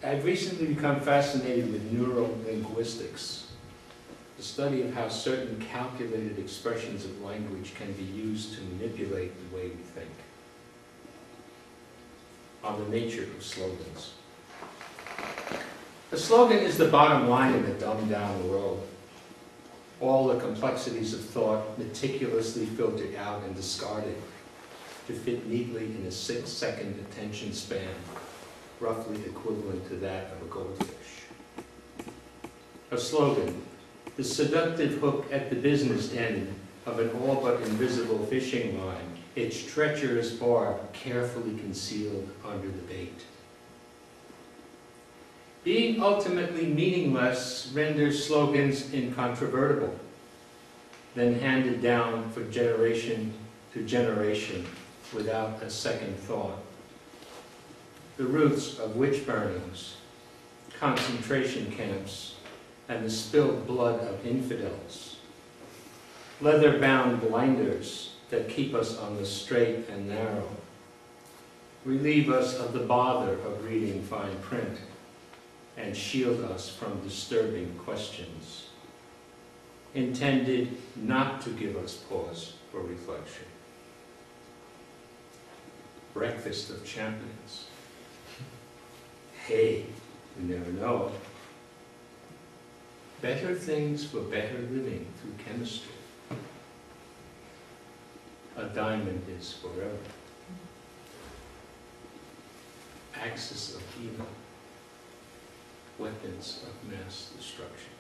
I've recently become fascinated with neurolinguistics, the study of how certain calculated expressions of language can be used to manipulate the way we think. On the nature of slogans. A slogan is the bottom line in a dumbed-down world. All the complexities of thought meticulously filtered out and discarded to fit neatly in a 6-second attention span, roughly equivalent to that of a goldfish. A slogan, the seductive hook at the business end of an all but invisible fishing line, its treacherous barb carefully concealed under the bait. Being ultimately meaningless renders slogans incontrovertible, then handed down for generation to generation without a second thought. The roots of witch burnings, concentration camps, and the spilled blood of infidels. Leather-bound blinders that keep us on the straight and narrow. Relieve us of the bother of reading fine print and shield us from disturbing questions. Intended not to give us pause for reflection. Breakfast of champions. Hey, you never know. Better things for better living through chemistry. A diamond is forever. Axis of evil. Weapons of mass destruction.